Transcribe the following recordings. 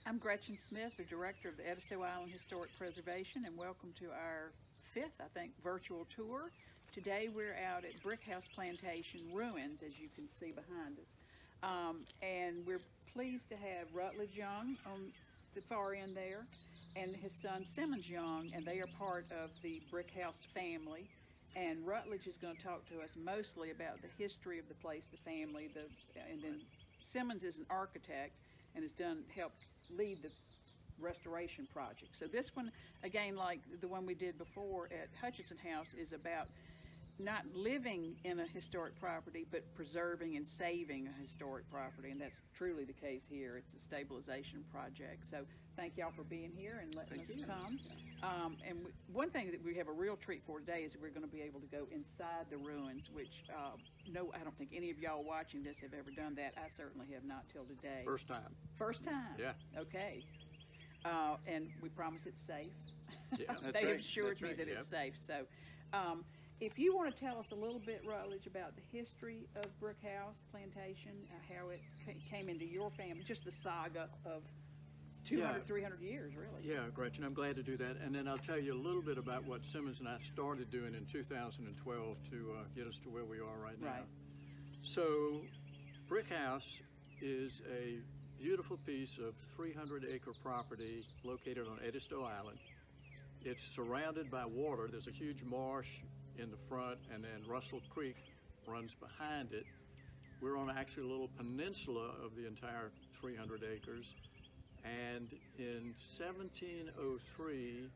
I'm Gretchen Smith, the Director of the Edisto Island Historic Preservation, and welcome to our fifth, I think, virtual tour. Today we're out at Brick House Plantation Ruins, as you can see behind us. And we're pleased to have Rutledge Young on the far end there, and his son Simmons Young, and they are part of the Brick House family. And Rutledge is going to talk to us mostly about the history of the place, the family, and then Simmons is an architect and has helped lead the restoration project. So this one, again, like the one we did before at Hutchinson House, is about not living in a historic property, but preserving and saving a historic property, and that's truly the case here. It's a stabilization project. So thank y'all for being here and letting us come. One thing that we have a real treat for today is that we're going to be able to go inside the ruins, which no, I don't think any of y'all watching this have ever done that. I certainly have not till today. First time. First time? Yeah. Okay. And we promise it's safe. Yeah, They have assured me that it's safe. So if you want to tell us a little bit, Rutledge, about the history of Brick House Plantation, how it came into your family, just the saga of 200, 300 years, really. Yeah, Gretchen, I'm glad to do that. And then I'll tell you a little bit about what Simmons and I started doing in 2012 to get us to where we are right now. Right. So Brick House is a beautiful piece of 300-acre property located on Edisto Island. It's surrounded by water. There's a huge marsh in the front, and then Russell Creek runs behind it. We're on actually a little peninsula of the entire 300 acres. And in 1703,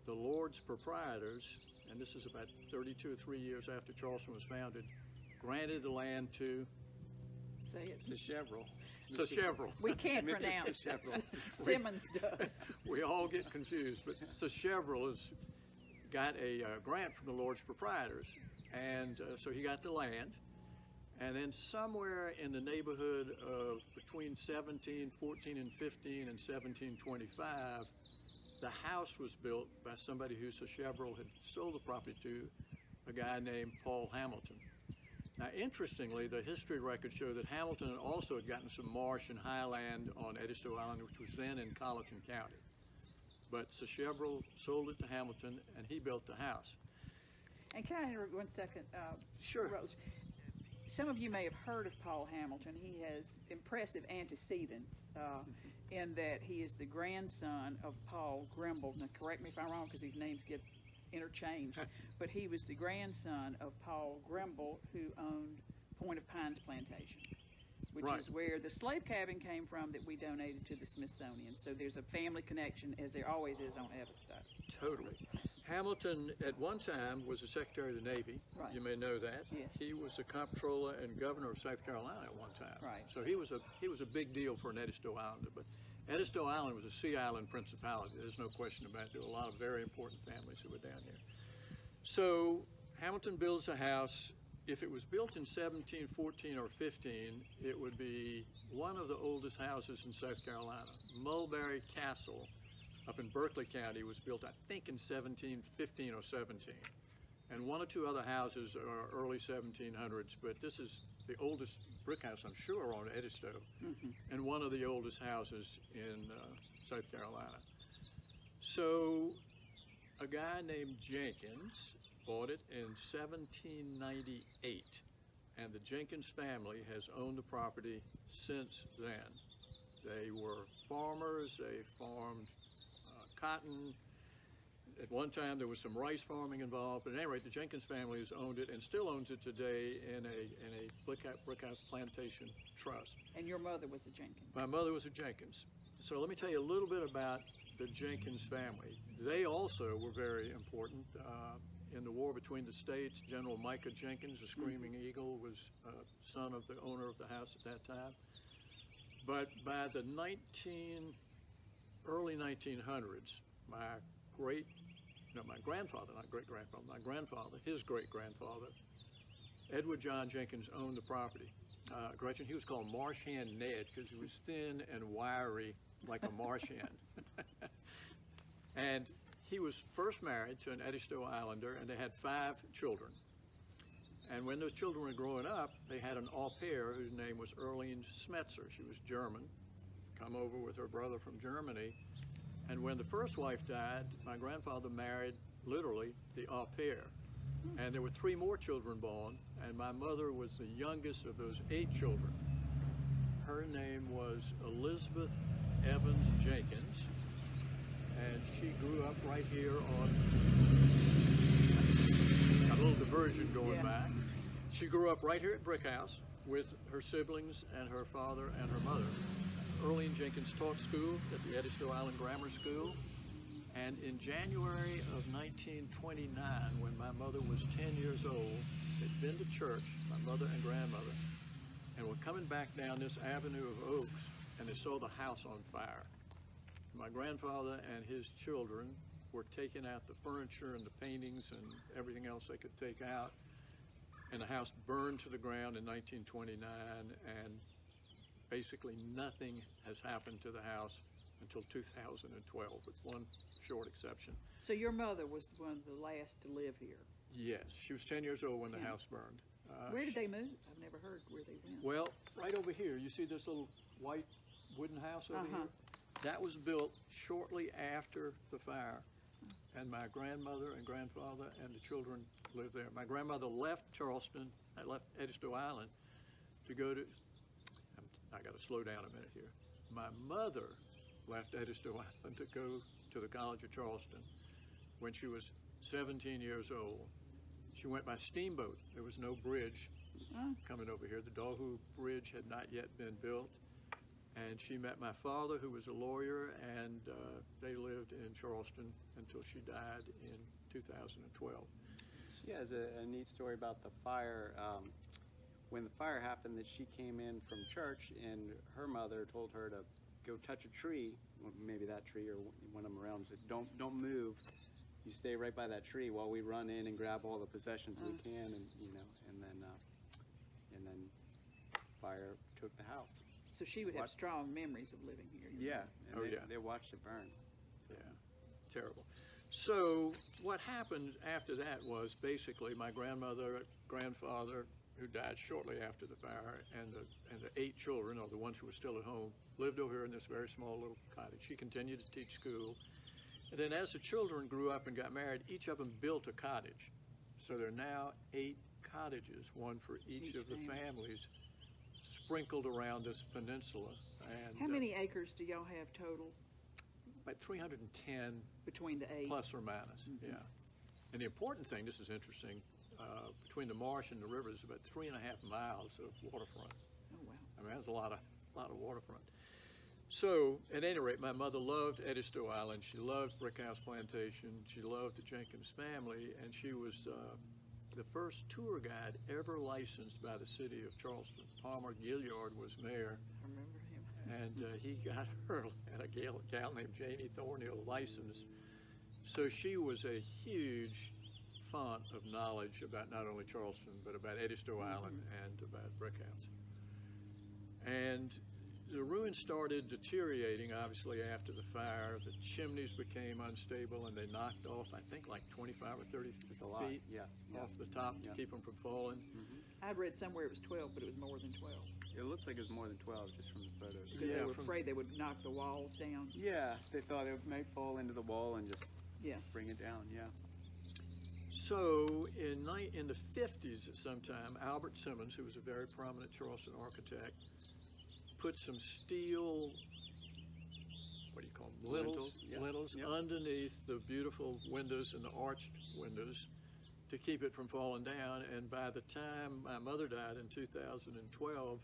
the Lord's proprietors, and this is about 32 or 3 years after Charleston was founded, granted the land to Say it. Sechevre. We can't pronounce it. Simmons does. We all get confused, but Sechevre has got a grant from the Lord's proprietors, and so he got the land. And then somewhere in the neighborhood of between 1714 and 15 and 1725, the house was built by somebody who Sechevre had sold the property to, a guy named Paul Hamilton. Now, interestingly, the history records show that Hamilton also had gotten some marsh and highland on Edisto Island, which was then in Colleton County. But Sechevre sold it to Hamilton, and he built the house. And can I interrupt 1 second? Sure. Rose? Some of you may have heard of Paul Hamilton. He has impressive antecedents in that he is the grandson of Paul Grimble. Now, correct me if I'm wrong, because these names get interchanged, but he was the grandson of Paul Grimble, who owned Point of Pines Plantation, which is where the slave cabin came from that we donated to the Smithsonian. So there's a family connection, as there always is on Edisto. Totally. Hamilton, at one time, was the Secretary of the Navy. Right. You may know that. Yes. He was the Comptroller and Governor of South Carolina at one time. Right. So he was a big deal for an Edisto Islander. But Edisto Island was a sea island principality. There's no question about it. There were a lot of very important families who were down here. So Hamilton builds a house. If it was built in 1714 or 15, it would be one of the oldest houses in South Carolina. Mulberry Castle up in Berkeley County was built, I think, in 1715 or 17. And one or two other houses are early 1700s, but this is the oldest brick house, I'm sure, on Edisto, and one of the oldest houses in South Carolina. So a guy named Jenkins bought it in 1798, and the Jenkins family has owned the property since then. They were farmers. They farmed cotton. At one time there was some rice farming involved, but at any rate the Jenkins family has owned it and still owns it today in a brick house plantation trust. And your mother was a Jenkins. My mother was a Jenkins. So let me tell you a little bit about the Jenkins family. They also were very important. In the war between the states, General Micah Jenkins, the Screaming Eagle, was son of the owner of the house at that time. But by the early 1900s, my grandfather, not great-grandfather, my grandfather, his great-grandfather, Edward John Jenkins, owned the property. Gretchen, he was called Marsh Hen Ned because he was thin and wiry like a marsh hen. And he was first married to an Edisto Islander, and they had 5 children. And when those children were growing up, they had an au pair whose name was Erlene Smetzer. She was German, come over with her brother from Germany. And when the first wife died, my grandfather married literally the au pair. And there were 3 more children born, and my mother was the youngest of those 8 children. Her name was Elizabeth Evans Jenkins, and she grew up right here on, got a little diversion going back. She grew up right here at Brick House with her siblings and her father and her mother. Earlene Jenkins taught school at the Edisto Island Grammar School. And in January of 1929, when my mother was 10 years old, they'd been to church, my mother and grandmother, and were coming back down this avenue of oaks, and they saw the house on fire. My grandfather and his children were taking out the furniture and the paintings and everything else they could take out, and the house burned to the ground in 1929, and basically nothing has happened to the house until 2012, with one short exception. So your mother was one of the last to live here? Yes, she was 10 years old when the house burned. Where did they move? I've never heard where they went. Well, right over here, you see this little white wooden house over here? That was built shortly after the fire, and my grandmother and grandfather and the children lived there. My grandmother left Charleston, left Edisto Island to go to, I gotta slow down a minute here. My mother left Edisto Island to go to the College of Charleston when she was 17 years old. She went by steamboat. There was no bridge coming over here. The Doghu Bridge had not yet been built. And she met my father, who was a lawyer, and they lived in Charleston until she died in 2012. She has a neat story about the fire. When the fire happened, that she came in from church, and her mother told her to go touch a tree, maybe that tree or one of them around, said, don't move. You stay right by that tree while we run in and grab all the possessions we can, and and then fire took the house. So she would have strong memories of living here. Yeah, and they watched it burn. Yeah, terrible. So what happened after that was basically my grandmother, grandfather, who died shortly after the fire, and the 8 children, or the ones who were still at home, lived over here in this very small little cottage. She continued to teach school. And then as the children grew up and got married, each of them built a cottage. So there are now 8 cottages, one for each of the families, sprinkled around this peninsula. And how many acres do y'all have total? About 310 between the 8, plus or minus. Yeah. And the important thing, this is interesting, between the marsh and the river is about 3.5 miles of waterfront. Oh wow! I mean, that's a lot of waterfront. So, at any rate, my mother loved Edisto Island. She loved Brick House Plantation. She loved the Jenkins family, and she was the first tour guide ever licensed by the city of Charleston. Palmer Gilliard was mayor. I remember him. And he got her and a gal named Janie Thornhill licensed. So she was a huge font of knowledge about not only Charleston, but about Edisto Island and about Brick House. And the ruins started deteriorating, obviously, after the fire. The chimneys became unstable, and they knocked off, I think, like 25 or 30 feet off the top to keep them from falling. I'd read somewhere it was 12, but it was more than 12. It looks like it was more than 12 just from the photos. Because they were afraid they would knock the walls down. Yeah, they thought it might fall into the wall and just bring it down, So in the 50s at some time, Albert Simmons, who was a very prominent Charleston architect, put some steel, what do you call them, lintels underneath the beautiful windows and the arched windows to keep it from falling down. And by the time my mother died in 2012,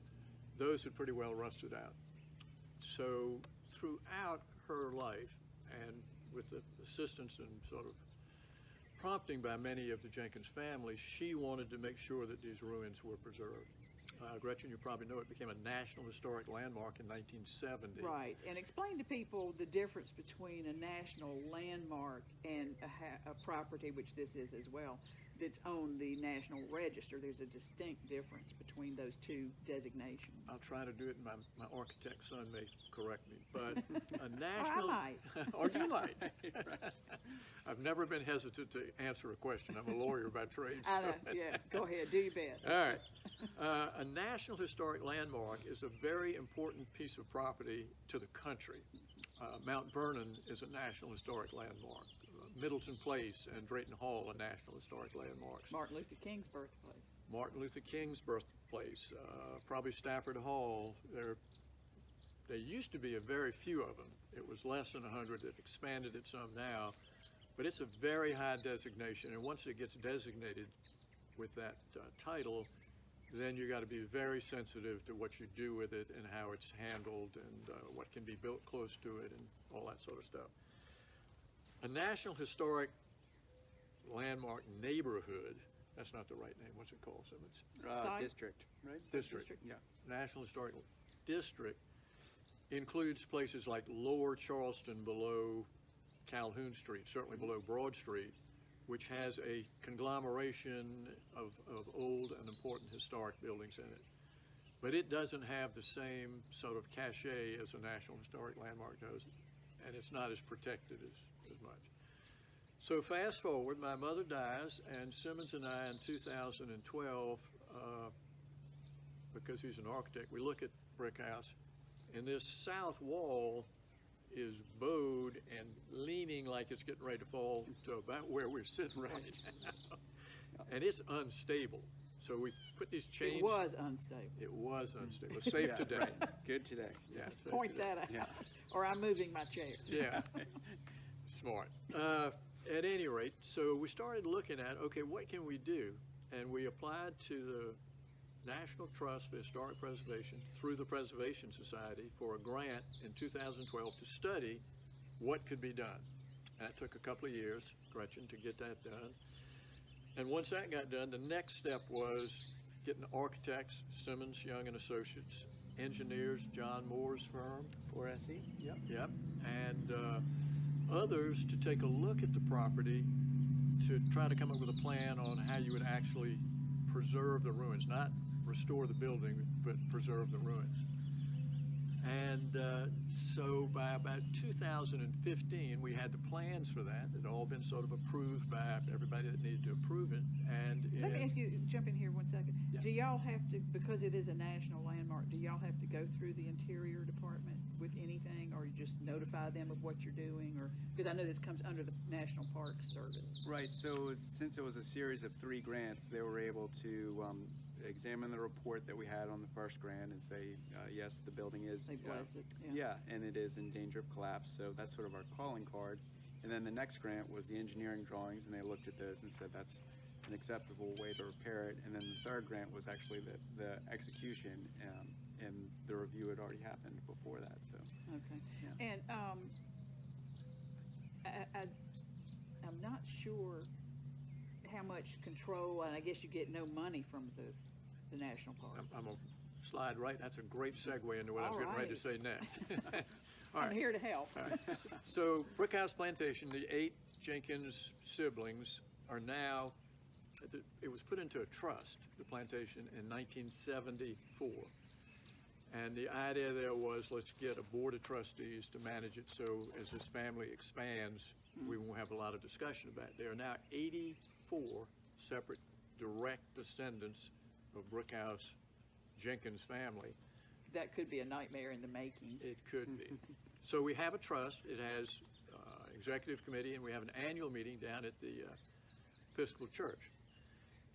those had pretty well rusted out. So throughout her life, and with the assistance and sort of prompting by many of the Jenkins family, she wanted to make sure that these ruins were preserved. Gretchen, you probably know it became a National Historic Landmark in 1970. Right, and explain to people the difference between a national landmark and a property, which this is as well, that's on the National Register. There's a distinct difference between those two designations. I'll try to do it, and my architect son may correct me, but a national... might. Or you might. I've never been hesitant to answer a question. I'm a lawyer by trade. I know, so- yeah, go ahead, do your best. All right. A National Historic Landmark is a very important piece of property to the country. Mount Vernon is a National Historic Landmark. Middleton Place and Drayton Hall are National Historic Landmarks. Martin Luther King's birthplace. Martin Luther King's birthplace, probably Stafford Hall. There used to be a very few of them. It was less than 100. They've expanded it some now, but it's a very high designation. And once it gets designated with that title, then you got to be very sensitive to what you do with it and how it's handled and what can be built close to it and all that sort of stuff. A National Historic Landmark neighborhood, that's not the right name, what's it called, Simmons? Site? District, right? District. Yeah. National Historic District includes places like Lower Charleston below Calhoun Street, certainly below Broad Street, which has a conglomeration of old and important historic buildings in it. But it doesn't have the same sort of cachet as a National Historic Landmark does, and it's not as protected as much. So fast forward, my mother dies, and Simmons and I in 2012, because he's an architect, we look at Brick House, and this south wall is bowed and leaning like it's getting ready to fall to about where we're sitting right now. And it's unstable. So we put these chains. It was unstable. It was unstable. It's safe Yeah, today. right. Good today. Yeah, Let's safe point today. that out, Yeah. or I'm moving my chair. Yeah, smart. At any rate, so we started looking at, okay, what can we do? And we applied to the National Trust for Historic Preservation through the Preservation Society for a grant in 2012 to study what could be done. And it took a couple of years, Gretchen, to get that done. And once that got done, the next step was getting architects, Simmons, Young and Associates, engineers, John Moore's firm, 4SE? Yep. yep, and others to take a look at the property to try to come up with a plan on how you would actually preserve the ruins, not restore the building, but preserve the ruins. And so by about 2015, we had the plans for that. It had all been sort of approved by everybody that needed to approve it. And Let me ask you, jump in here 1 second. Yeah. Do y'all have to, because it is a national landmark, do y'all have to go through the Interior Department with anything, or you just notify them of what you're doing, or, because I know this comes under the National Park Service. Right, so since it was a series of 3 grants, they were able to examine the report that we had on the first grant and say, yes, the building is, They bless it, yeah, and it is in danger of collapse, so that's sort of our calling card. And then the next grant was the engineering drawings, and they looked at those and said that's an acceptable way to repair it. And then the third grant was actually the execution, and the review had already happened before that, so. Okay. Yeah. And I'm not sure how much control, and I guess you get no money from the national park. I'm going to slide right. That's a great segue into what I was All getting ready to say next. All I'm right. here to help. All right. So Brick House Plantation, the 8 Jenkins siblings are now, it was put into a trust, the plantation, in 1974. And the idea there was, let's get a board of trustees to manage it, so as this family expands, we won't have a lot of discussion about it. There are now 84 separate direct descendants of Brick House Jenkins family. That could be a nightmare in the making. It could be. So we have a trust. It has executive committee, and we have an annual meeting down at the Episcopal Church.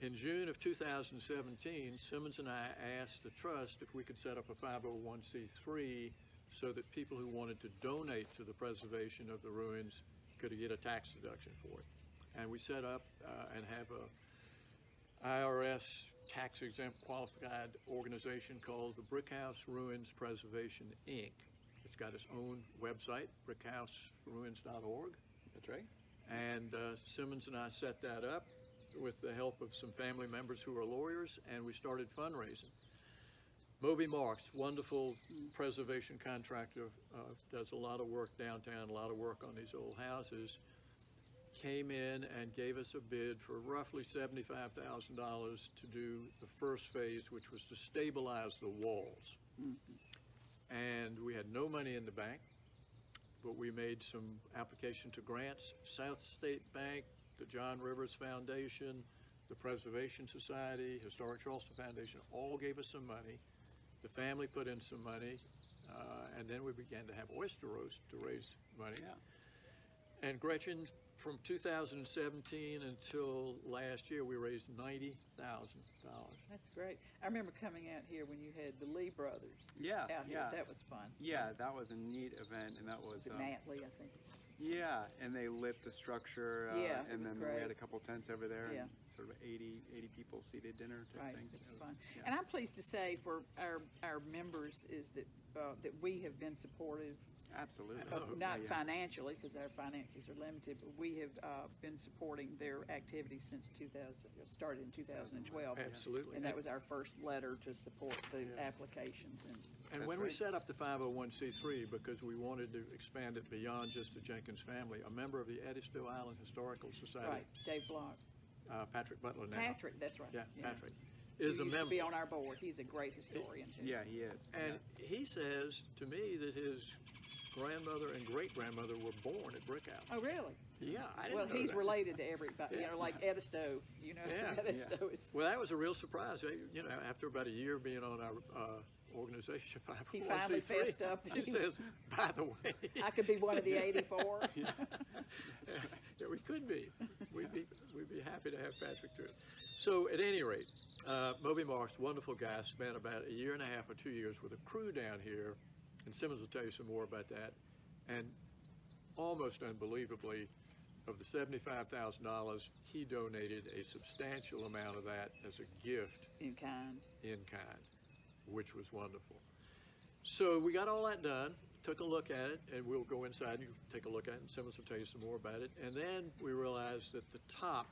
In June of 2017, Simmons and I asked the trust if we could set up a 501c3 so that people who wanted to donate to the preservation of the ruins could get a tax deduction for it. And we set up and have a IRS tax exempt qualified organization called the Brick House Ruins Preservation, Inc. It's got its own website, brickhouseruins.org. That's right. And Simmons and I set that up with the help of some family members who are lawyers, and we started fundraising. Moby Marks, wonderful preservation contractor, does a lot of work downtown, a lot of work on these old houses, came in and gave us a bid for roughly $75,000 to do the first phase, which was to stabilize the walls. And we had no money in the bank, but we made some application to grants. South State Bank, the John Rivers Foundation, the Preservation Society, Historic Charleston Foundation, all gave us some money. The family put in some money, and then we began to have oyster roast to raise money. Yeah. And Gretchen, from 2017 until last year, we raised $90,000. That's great. I remember coming out here when you had the Lee brothers Yeah, out here. yeah. That was fun. Yeah, that was a neat event, and that was Was it Matt Lee, I think? yeah, and they lit the structure, Yeah, it and was then great. we had a couple tents over there, Yeah. and sort of 80 people seated dinner type Right, thing. it was It fun. yeah. And I'm pleased to say for our members is that we have been supportive, Absolutely. not Yeah. financially, because our finances are limited, but we have been supporting their activities since started in 2012. Absolutely. And that was our first letter to support the applications. And That's when we right. set up the 501c3, because we wanted to expand it beyond just the Jenkins family, a member of the Edisto Island Historical Society, Right, Dave Block. Patrick Butler now. Patrick, that's right. Yeah, Patrick, Who is a used to member. be on our board. He's a great historian. too. Yeah, he is. And he says to me that his grandmother and great-grandmother were born at Brick House. Oh, really? Yeah, I didn't Well, know he's that. related to everybody, Yeah. like Edisto, Yeah. Edisto is. Well, that was a real surprise. After about a year being on our organization, 501c3, He finally fessed up that He he says, by the way, I could be one of the 84. yeah, we could be. We'd be happy to have Patrick do it. So at any rate, Moby Marks, wonderful guy, spent about a year and a half or 2 years with a crew down here, and Simmons will tell you some more about that. And almost unbelievably, of the $75,000, he donated a substantial amount of that as a gift In kind. in kind, which was wonderful. So we got all that done, took a look at it, and we'll go inside and you can take a look at it, and Simmons will tell you some more about it. And then we realized that the top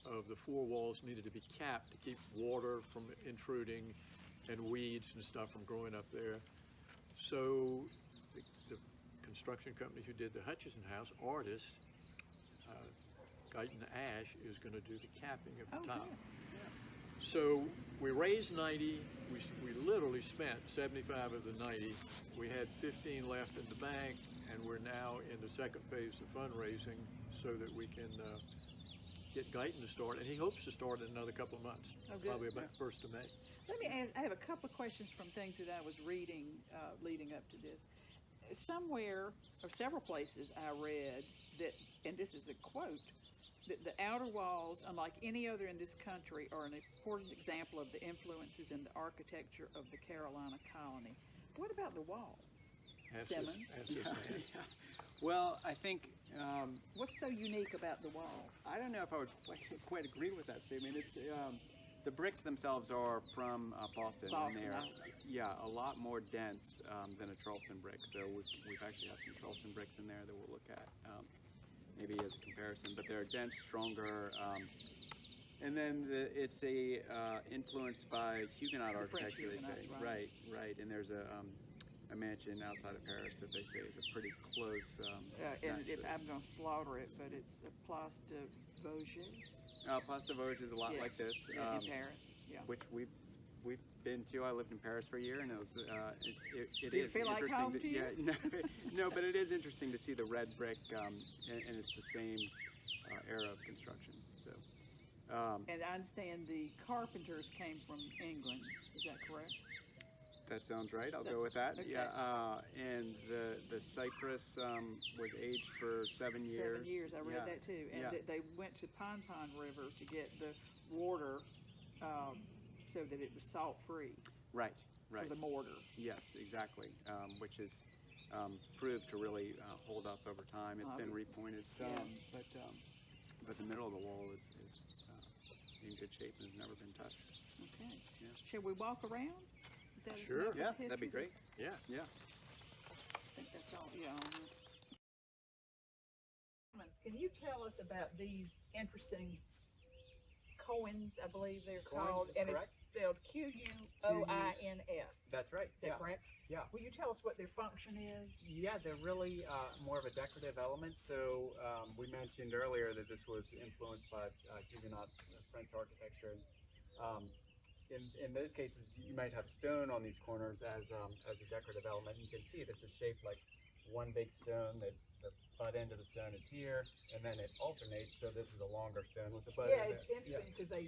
of the four walls needed to be capped to keep water from intruding and weeds and stuff from growing up there. So the construction company who did the Hutchison House, Artist, Guyton Ash, is going to do the capping of the top. Yeah. So we raised 90, we literally spent 75 of the 90. We had 15 left in the bank, and we're now in the second phase of fundraising so that we can get Guyton to start, and he hopes to start in another couple of months, Oh, good. probably about 1st of May. Let me ask, I have a couple of questions from things that I was reading leading up to this. Somewhere, or several places, I read that, and this is a quote, that the outer walls, unlike any other in this country, are an important example of the influences in the architecture of the Carolina colony. What about the walls? Ask this- Simmons? ask this man. Well, I think What's so unique about the wall? I don't know if I would quite agree with that statement. It's the bricks themselves are from Boston, Boston, and they're huh? a lot more dense than a Charleston brick. So we've actually have some Charleston bricks in there that we'll look at maybe as a comparison. But they're dense, stronger, and then it's influenced by Huguenot The French architecture. They say, Huguenots, right. right. And there's a mansion outside of Paris that they say is a pretty close And match if to I'm this. going to slaughter it, but it's a Place de Vosges Place de Vosges is a lot Yeah. like this, in Paris. Yeah. which we've been to. I lived in Paris for a year, and it was it Did it is feel like interesting. home to you? Yeah, no, but it is interesting to see the red brick, and it's the same era of construction. So, And I understand the carpenters came from England. Is that correct? that sounds right. I'll go with that. Okay. Yeah, and the cypress was aged for 7 years. 7 years. I read Yeah. that too. And Yeah. they went to Pon River to get the water so that it was salt free Right. for the mortar. Yes, exactly. Which is proved to really hold up over time. It's been repointed some, Yeah. but the middle of the wall is in good shape and has never been touched. Okay. Yeah. Shall we walk around? Is that Sure. enough of Yeah, the that'd be history? great. Yeah. Yeah. I think that's all. Yeah. Can you tell us about these interesting coins? I believe they're Coins called, is and correct. spelled Quoins. That's right. Is that correct? Yeah. Will you tell us what their function is? Yeah, they're really more of a decorative element. So we mentioned earlier that this was influenced by Huguenot French architecture. In those cases, you might have stone on these corners as a decorative element. You can see this is shaped like one big stone. That the butt end of the stone is here, and then it alternates. So this is a longer stone with the butt. Yeah, end it's interesting because they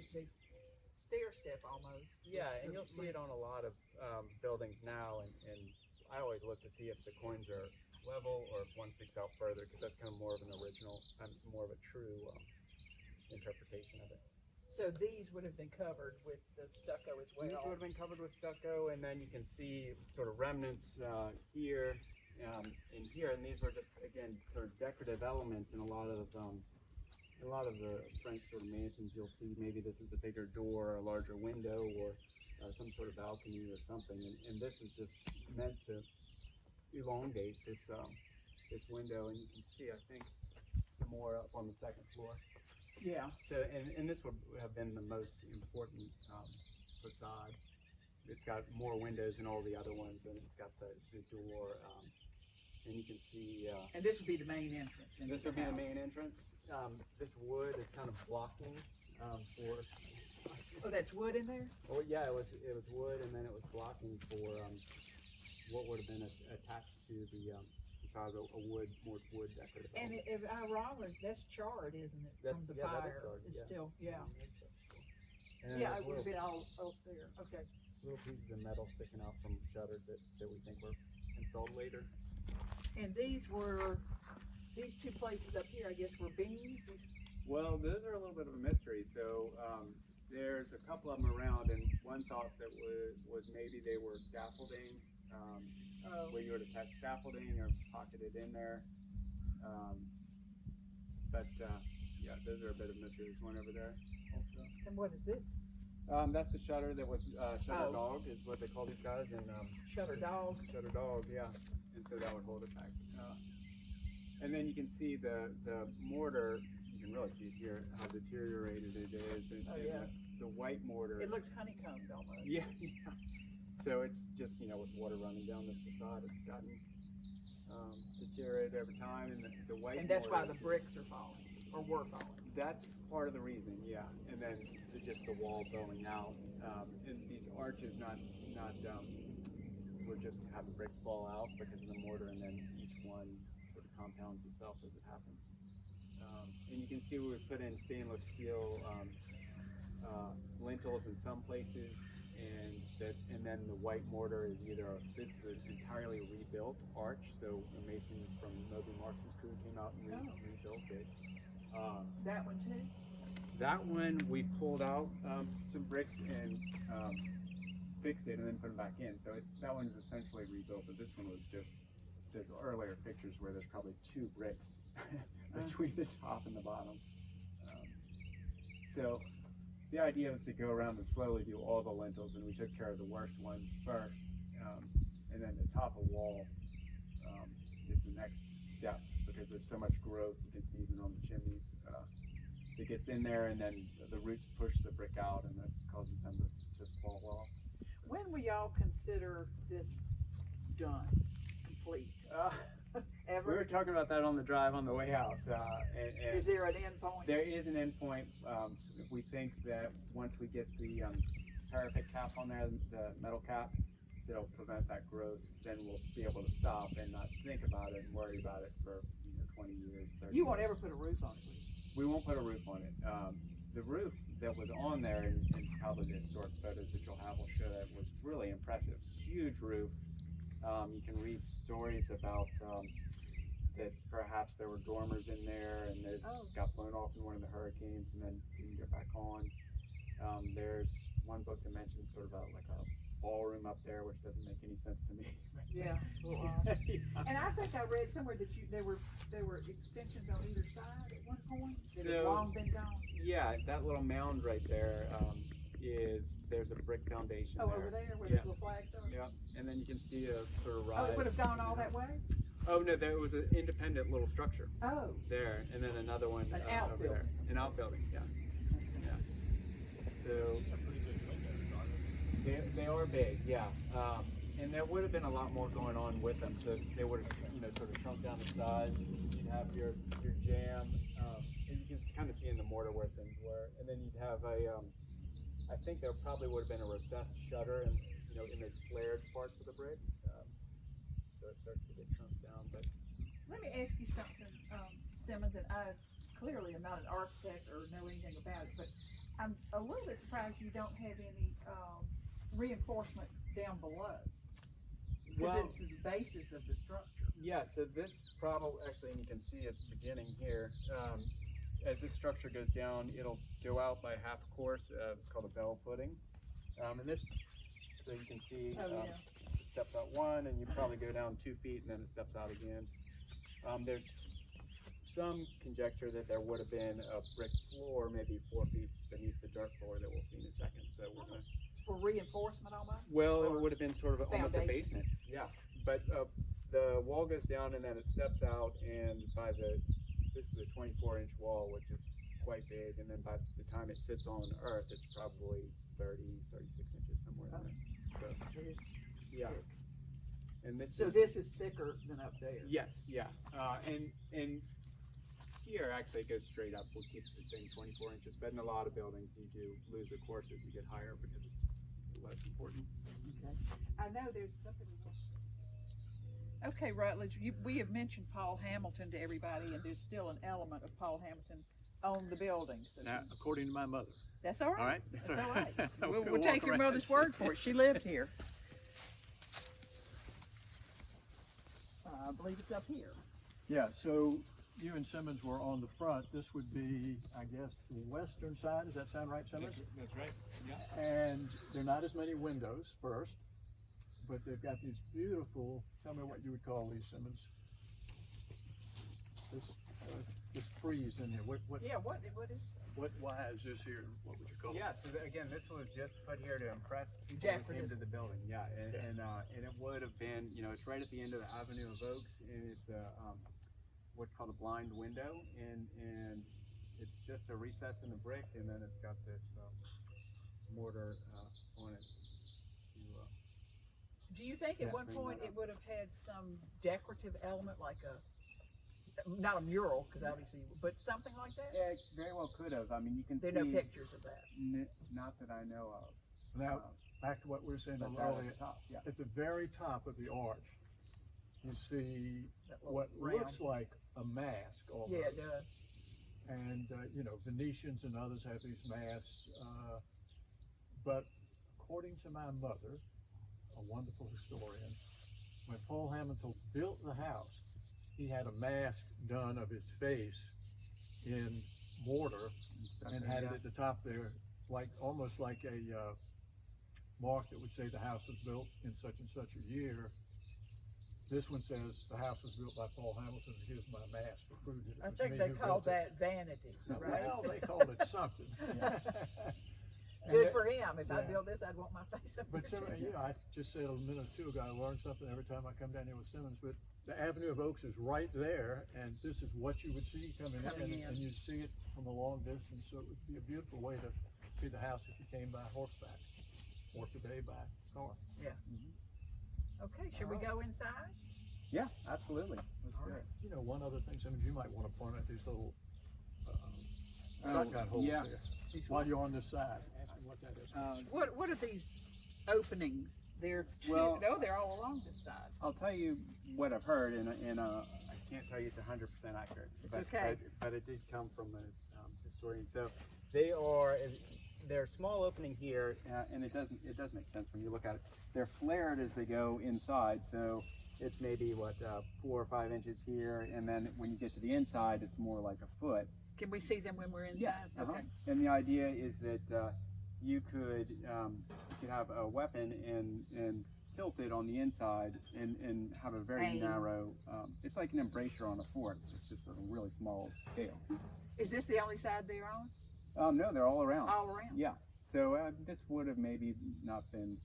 stair step almost. Yeah, and you'll see it on a lot of buildings now, and I always look to see if the coins are level or if one sticks out further, because that's kind of more of an original, more of a true interpretation of it. So these would have been covered with the stucco as well. These would have been covered with stucco, and then you can see sort of remnants here and here, and these were just, again, sort of decorative elements in a lot of the French sort of mansions. You'll see maybe this is a bigger door, a larger window, or some sort of balcony or something, and this is just meant to elongate this window, and you can see, I think, some more up on the second floor. Yeah. So, and this would have been the most important facade. It's got more windows than all the other ones, and it's got the door, and you can see. And this would be the main entrance. This would be the main entrance. This wood is kind of blocking for. Oh, that's wood in there? Oh yeah, it was wood, and then it was blocking for what would have been attached to the facade, a more wood decorative. And if I remember, that's charred, isn't it? From the that fire. is charred, It's yeah. still, yeah. And Yeah, there's it would have little, been all up there. Okay. little pieces of metal sticking out from shutters that we think were installed later. And these two places up here, I guess, were beams. Well, those are a little bit of a mystery. So there's a couple of them around, and one thought that was maybe they were scaffolding, where you would attach scaffolding or pocket it in there. But yeah, those are a bit of a mystery. There's one over there also. And what is this? That's the shutter that was shutter Oh. dog is what they call these guys, and Shutter dog. shutter dog, yeah. And so that would hold it back. And then you can see the mortar. You can really see here how deteriorated it is, and, Oh, yeah. the white mortar. It looks honeycombed almost. Yeah, yeah. So it's just, with water running down this facade, it's gotten deteriorated over time, and the white. And that's why mortar the bricks are falling, or were falling. That's part of the reason, yeah. And then just the wall bowing out, and these arches we're just having bricks fall out because of the mortar, and then each one sort of compounds itself as it happens. And you can see we put in stainless steel lintels in some places, and then the white mortar is this is an entirely rebuilt arch. So a mason from Moby Marx's crew came out and rebuilt it. That one too? That one we pulled out some bricks and fixed it and then put them back in. So that one's essentially rebuilt, but this one was just, there's earlier pictures where there's probably 2 bricks between the top and the bottom. So the idea was to go around and slowly do all the lintels, and we took care of the worst ones first. And then the top of wall is the next step, because there's so much growth, you can see even on the chimneys. It gets in there, and then the roots push the brick out, and that causes them to fall off. When will y'all consider this done, complete? We Ever? were talking about that on the drive on the way out. And Is there an end point? there is an end point. We think that once we get the parapet cap on there, the metal cap, that'll prevent that growth, then we'll be able to stop and not think about it and worry about it for 20 years, 30 You won't years. ever put a roof on it, will you? We won't put a roof on it. The roof that was on there, and probably the historic photos that you'll have will show that, was really impressive. Huge roof. You can read stories about that perhaps there were dormers in there, and it got blown off in one of the hurricanes and then didn't get back on. There's one book that mentions sort of like a ballroom up there, which doesn't make any sense to me. Yeah, it's a little odd. And I think I read somewhere that there were extensions on either side at one point that had So- long been gone. Yeah, that little mound right there there's a brick foundation Oh, there. over there where Yeah. the little flags are? Yeah, and then you can see a sort of Oh, rise. it would have gone all that way? Oh no, there was an independent little structure Oh, there, and then another one An over outbuilding. there. An outbuilding, yeah. Yeah. So They are big, yeah. And there would have been a lot more going on with them, so they would have, sort of shrunk down the sides. You'd have your jam, and you can kind of see in the mortar where things were. And then you'd have I think there probably would have been a recessed shutter, and in those flared parts of the brick, so it starts to get shrunk down. But Let me ask you something, Simmons, and I clearly am not an architect or know anything about it, but I'm a little bit surprised you don't have any reinforcement down below. Because it's the basis of the structure. yeah, so this probably, actually, and you can see at the beginning here, as this structure goes down, it'll go out by half a course. It's called a bell footing. And this, so you can see, it steps out 1, and you probably go down 2 feet, and then it steps out again. There's some conjecture that there would have been a brick floor, maybe 4 feet beneath the dirt floor that we'll see in a second. So we're going to. For reinforcement almost? Well, it would have been sort of almost a Foundation. basement. Yeah, but the wall goes down and then it steps out, and this is a 24-inch wall, which is quite big, and then by the time it sits on earth, it's probably 36 inches, somewhere in there. So, yeah. And this is thicker than up there? Yes, yeah. And here actually it goes straight up. We'll keep the same 24 inches, but in a lot of buildings you do lose a course as you get higher because it's less important. Okay. I know there's something. Okay, Rutledge, we have mentioned Paul Hamilton to everybody, and there's still an element of Paul Hamilton on the building. So Now, according to my mother. that's all right. All right? That's all right. We'll We'll walk take your around mother's and see. word for it. She lived here. I believe it's up here. Yeah, so you and Simmons were on the front. This would be, I guess, the western side. Does that sound right, Simmons? That's right. Yeah. And there are not as many windows first, but they've got these beautiful, tell me what you would call these, Simmons. This frieze in here. What Yeah, what is why is this here? What would you call it? Yeah, so again, this was just put here to impress people who came to the building. Yeah, and it would have been, it's right at the end of the Avenue of Oaks, and it's what's called a blind window, and it's just a recess in the brick, and then it's got this mortar on it. Do you think at Yeah, one bring point that it would have had some decorative element, like not a mural, because obviously, but something like that? Yeah, it very well could have. I mean, you can There see. are no pictures of that. Not that I know of. Now, back to what we were saying a But little that earlier. at the top, yeah. At the very top of the arch, you see That little what round. looks like a mask almost. Yeah, it does. And, Venetians and others have these masks. But according to my mother, a wonderful historian, when Paul Hamilton built the house, he had a mask done of his face in mortar and had it at the top there, almost like a mark that would say the house was built in such and such a year. This one says the house was built by Paul Hamilton. Here's my mask to prove that it I was think me they who call built it. that vanity, right? Well, they called it something. And Good that- for him. If I yeah. build this, I'd want my face up But there. Simmons, I just said a minute or two ago, I learned something every time I come down here with Simmons, but the Avenue of Oaks is right there, and this is what you would see coming in, and you'd see it from a long distance, so it would be a beautiful way to see the house if you came by horseback, or today by car. Yeah. Okay, should we go inside? Yeah, absolutely. Let's do it. One other thing, Simmons, you might want to point out these little shotgun holes yeah. there, while you're on this side. Ask me what that is. What are these openings? They're Well- they're all along this side. I'll tell you what I've heard, and I can't tell you it's 100% accurate. It's but, okay. But it did come from a historian. So they're a small opening here, and it does make sense when you look at it. They're flared as they go inside, so it's maybe 4 or 5 inches here, and then when you get to the inside, it's more like a foot. Can we see them when we're inside? Okay. And the idea is that you could have a weapon and tilt it on the inside and have a very Aim. narrow. It's like an embrasure on a fort. It's just a really small scale. Is this the only side they're on? No, they're all around. All around? Yeah. So this would have maybe not been.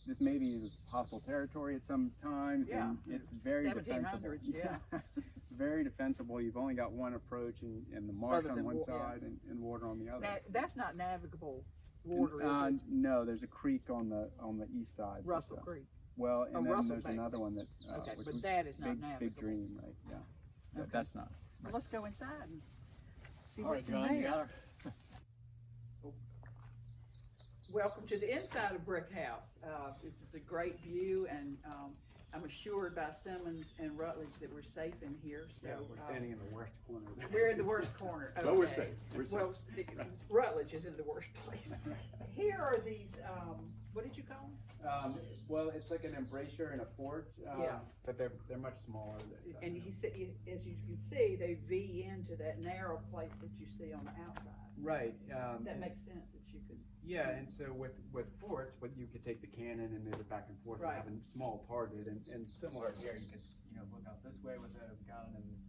This maybe is hostile territory at some times, Yeah. and it's very 1700s, defensible. yeah. It's very defensible. You've only got one approach, and the marsh Other on than one wa- yeah. side and water on the other. Now, that's not navigable water is it? No, there's a creek on the east side. but, Russell Creek. Well, and Oh, then Russell there's Bay. another one that. Okay, which but was that is not Big navigable. Dream, right? Yeah. Okay. That's not. Well, let's go inside and see All right, what's in John, you there. got her? Welcome to the inside of Brick House. This is a great view, and I'm assured by Simmons and Rutledge that we're safe in here. So We're standing in the worst corner. we're in the worst corner. Okay. But we're safe. We're safe. Well, Rutledge is in the worst place. Here are these. What did you call them? Well, it's like an embrasure and a fort. Yeah. But they're much smaller. And he said, as you can see, they V into that narrow place that you see on the outside. Right. That makes sense that you could. Yeah, and so with forts, but you could take the cannon and move it back and forth Right. and have a small target, and similar here, you could look out this way with a gun and this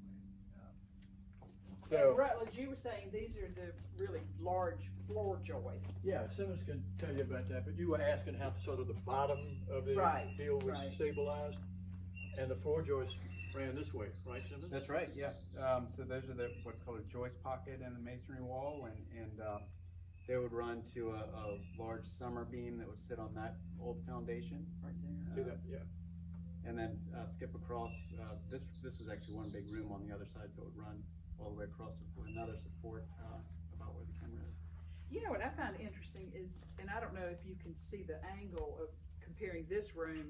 way. So Rutledge, you were saying these are the really large floor joists. Yeah, Simmons can tell you about that, but you were asking how sort of the bottom of the Right, deal was right. stabilized, and the floor joist ran this way, right, Simmons? That's right. Yeah. So those are what's called a joist pocket in the masonry wall, and they would run to a large summer beam that would sit on that old foundation right there. See that? Yeah. And then skip across. This was actually one big room on the other side, so it would run all the way across to another support about where the camera is. You know what I find interesting is, and I don't know if you can see the angle of comparing this room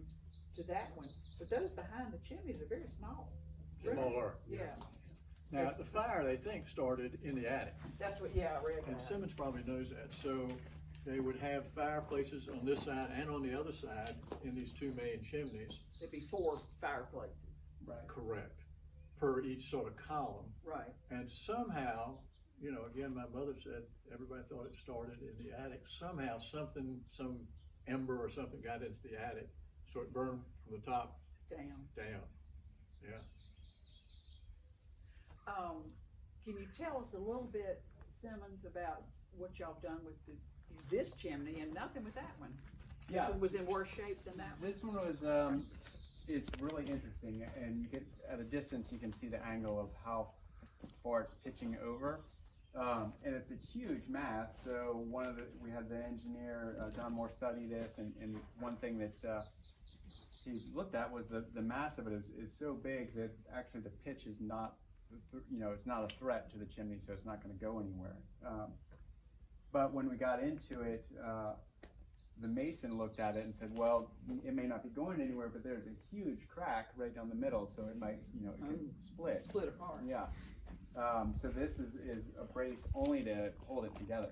to that one, but those behind the chimneys are very small. Smaller. Yeah, Now, the fire, they think, started in the attic, that's what, yeah, I read and that. Simmons probably knows that, so they would have fireplaces on this side and on the other side in these two main chimneys. There'd be 4 fireplaces. Right. Correct. Per each sort of column. Right. And somehow, again, my mother said, everybody thought it started in the attic. Somehow, some ember or something got into the attic, so it burned from the top Down. down. Yeah. Can you tell us a little bit, Simmons, about what y'all done with this chimney and nothing with that one? Yeah. This one was in worse shape than that one? This one was is really interesting, and you get at a distance you can see the angle of how far it's pitching over, and it's a huge mass. So we had the engineer Don Moore study this, and one thing that he looked at was the mass of it is so big that actually the pitch is not, it's not a threat to the chimney, so it's not going to go anywhere. But when we got into it, the mason looked at it and said, well, it may not be going anywhere, but there's a huge crack right down the middle, so it might, it could split. Split apart. Yeah. So this is a brace only to hold it together.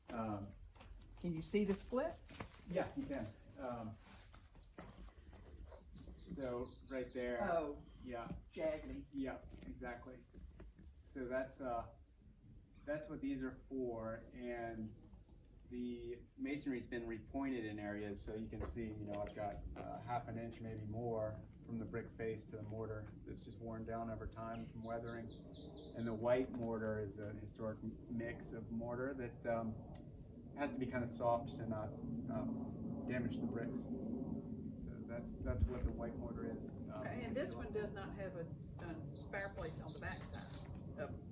Can you see the split? Yeah, you can. So right there. Oh, Yeah. jaggedy. Yeah, exactly. So that's what these are for, and the masonry's been repointed in areas, so you can see, I've got half an inch, maybe more, from the brick face to the mortar that's just worn down over time from weathering. And the white mortar is a historic mix of mortar that has to be kind of soft to not damage the bricks. So that's what the white mortar is. And this one does not have a fireplace on the back side,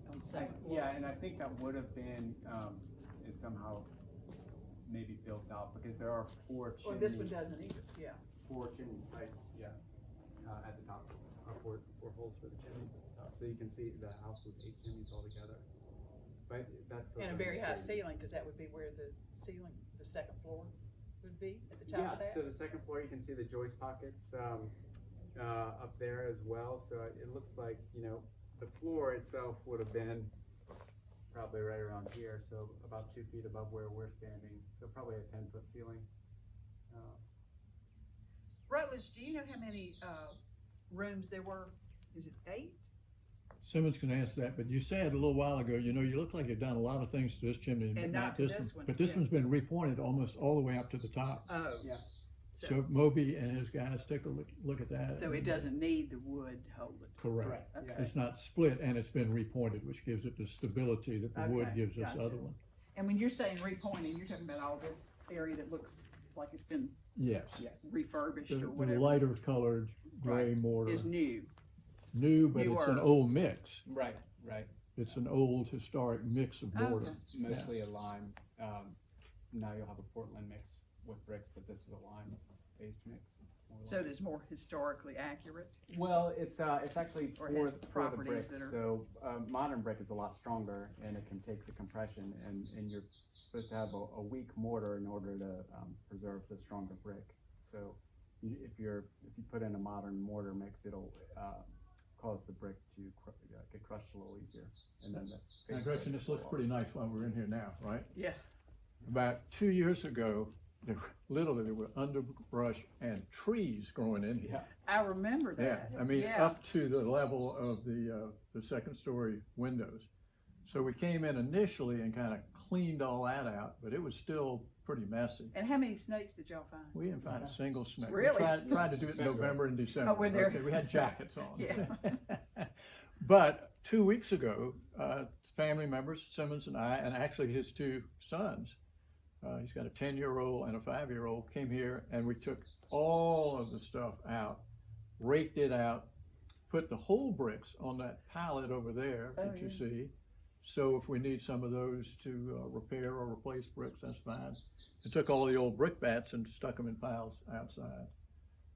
on the second floor. Yeah, and I think that would have been is somehow maybe built out, because there are 4 chimneys. Or this one doesn't either, yeah. 4 chimney pipes, yeah, at the top, 4 holes for the chimneys at the top. So you can see the house with 8 chimneys altogether. But that's sort And a of very high history. ceiling, because that would be where the ceiling, the second floor would be, at the top of that? So the second floor, you can see the joist pockets up there as well. So it looks like, the floor itself would have been probably right around here, so about 2 feet above where we're standing. So probably a 10-foot ceiling. Rutledge, do you know how many rooms there were? Is it 8? Simmons can answer that, but you said a little while ago, you look like you've done a lot of things to this chimney, but And not not to this this one. one, But this yeah. one's been repointed almost all the way up to the top. Oh, Yeah. So Moby and his guys take a look at that. so it doesn't need the wood to hold it? Correct. Okay. It's not split, and it's been repointed, which gives it the stability that the wood Okay, gives this gotcha. other one. And when you're saying repointing, you're talking about all this area that looks like it's been Yes. Yes. refurbished The or whatever? lighter colored gray Right. mortar. Is new. New, but it's an Newer. old mix. Right. It's an old historic mix of mortar. Okay. Mostly a lime. now you'll have a Portland mix with bricks, but this is a lime-based mix. more or So less. it is more historically accurate? Well, it's actually Or for, has for the properties bricks. that are- So modern brick is a lot stronger, and it can take the compression, and you're supposed to have a weak mortar in order to preserve the stronger brick. So if you put in a modern mortar mix, it'll cause the brick to get crushed a little easier, and then the Now face Gretchen, will this looks fall pretty nice while we're in here now, right? Yeah. About 2 years ago, there were underbrush and trees growing in here. Yeah. I remember Yeah, that. I mean, Yeah. up to the level of the second story windows. So we came in initially and kind of cleaned all that out, but it was still pretty messy. And how many snakes did y'all find? We didn't find a single snake. Really? We tried to do it in November and December. Oh, when they're- Okay, we had jackets on. Yeah. But 2 weeks ago, family members, Simmons and I, and actually his two sons, he's got a 10-year-old and a 5-year-old, came here and we took all of the stuff out, raked it out, put the whole bricks on that pallet over there Oh, that you yeah. see. So if we need some of those to repair or replace bricks, that's fine. I took all the old brick bats and stuck them in piles outside.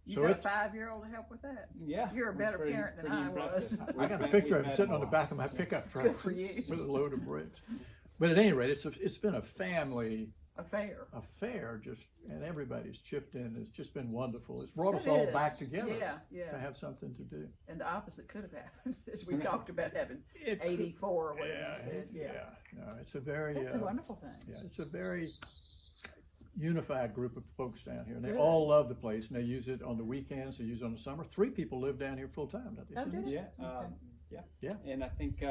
You So got a it's- 5-year-old to help with that? Yeah. You're a better pretty- parent than pretty I impressive. was. I got a We've picture of met him sitting a on the lot. back of my pickup truck Good for you. with a load of bricks. But at any rate, it's been a family Affair. affair, and everybody's chipped in. It's just been wonderful. It's brought us It all is. back together Yeah, to yeah. have something to do. And the opposite could have happened, as we talked about having It could- 84 or whatever Yeah, you said. Yeah. no, it's a very That's a wonderful thing. yeah, it's a very unified group of folks down here, and they Good. all love the place, and they use it on the weekends, they use it on the summer. 3 people live down here full time, don't they? Oh, do Simmons? they? Yeah, Okay. yeah. And I think,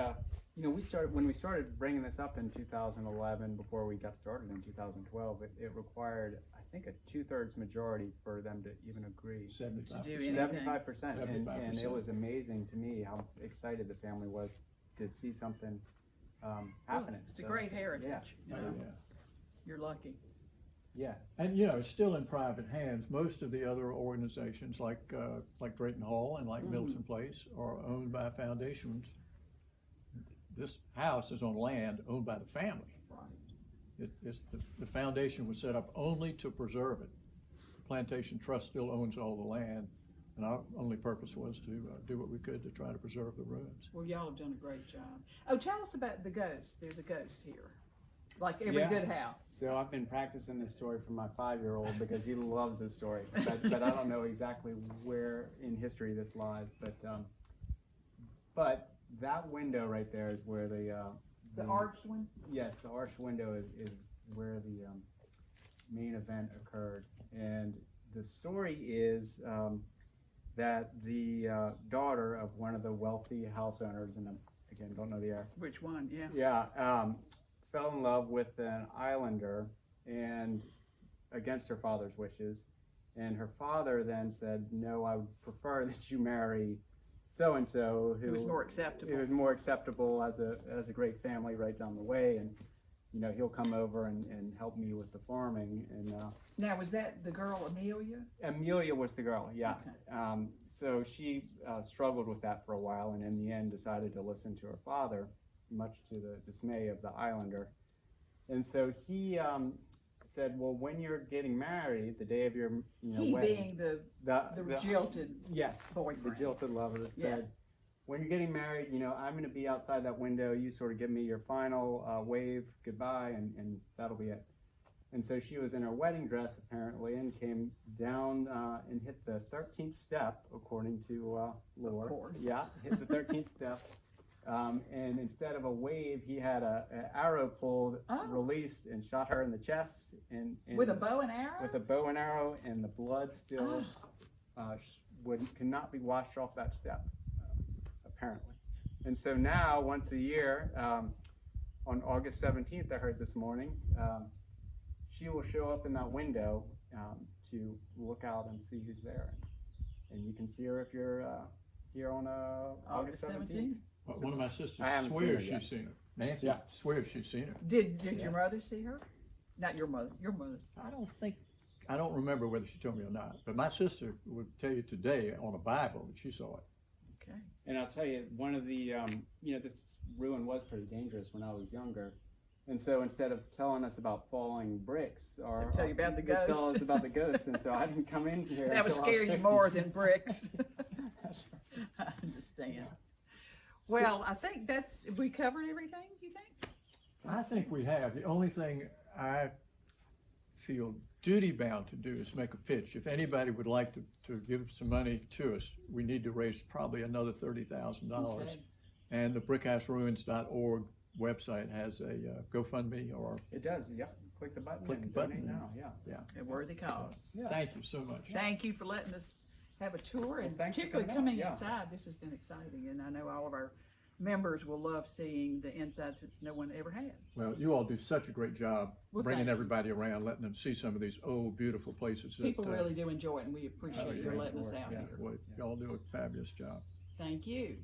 when we started bringing this up in 2011, before we got started in 2012, it required, I think, a 2/3 majority for them to even agree. 75%. To do anything. 75%, and 75%. it was amazing to me how excited the family was to see something happening. It's a So, great heritage. Yeah, You know? Yeah. You're lucky. yeah. And it's still in private hands. Most of the other organizations, like Drayton Hall and like Middleton Place, are owned by foundations. This house is on land owned by the family. Right. The foundation was set up only to preserve it. The Plantation Trust still owns all the land, and our only purpose was to do what we could to try to preserve the ruins. Well, y'all have done a great job. Oh, tell us about the ghost. There's a ghost here, like every Yeah. good house. So I've been practicing this story for my 5-year-old because he loves this story, but I don't know exactly where in history this lies. But that window right there is where The arched one. Yes, the arched window is where the main event occurred, and the story is that the daughter of one of the wealthy house owners, and again don't know the era. Which one? Yeah. Yeah, fell in love with an islander, and against her father's wishes, and her father then said, "No, I would prefer that you marry so and so, who It was more acceptable. It was more acceptable as a great family right down the way, and he'll come over and help me with the farming." And Now, was that the girl Amelia? Amelia was the girl, yeah. Okay. So she struggled with that for a while, and in the end decided to listen to her father, much to the dismay of the islander. And so he said, "Well, when you're getting married, the day of your He wedding," being the the jilted yes, boyfriend. the jilted lover Yeah. said, "When you're getting married, I'm going to be outside that window. You sort of give me your final wave goodbye, and that'll be it." And so she was in her wedding dress apparently, and came down and hit the 13th step, according to Lure. Of course. Yeah, hit the 13th step. And instead of a wave, he had an arrow pulled, Oh. released, and shot her in the chest. And With a bow and arrow? with a bow and arrow, and the blood still cannot be washed off that step, apparently. And so now, once a year, on August 17th, I heard this morning, she will show up in that window to look out and see who's there. And you can see her if you're here on August 17th. But one of my sisters I haven't seen her swears yet. she's seen her. Nancy Yeah. swears she's seen her. Did Yeah. your mother see her? Not your mother. Your mother. I don't remember whether she told me or not, but my sister would tell you today on a Bible that she saw it. Okay. And I'll tell you, one of the, this ruin was pretty dangerous when I was younger. And so instead of telling us about falling bricks, or They'd tell you about the they'd tell ghost. us about the ghost. And so I didn't come in here. That would until I was scare you 50. more than bricks. That's right. I understand. Well, I think we covered everything, you think? I think we have. The only thing I feel duty bound to do is make a pitch. If anybody would like to give some money to us, we need to raise probably another $30,000. Okay. And the brickhouseruins.org website has a GoFundMe or, It does. Yep. Click the button. Click the and button donate and- now. Yeah. yeah. A worthy cause. Yeah. Thank you so much. Thank you for letting us have a tour, and thanks for particularly coming coming out, yeah. inside. This has been exciting, and I know all of our members will love seeing the inside since no one ever has. Well, you all do such a great job Well, bringing thank you. everybody around, letting them see some of these old, beautiful places. that, People really do enjoy it, and we appreciate oh, your yeah. letting us out Yeah. here. Boy, y'all do a fabulous job. Thank you.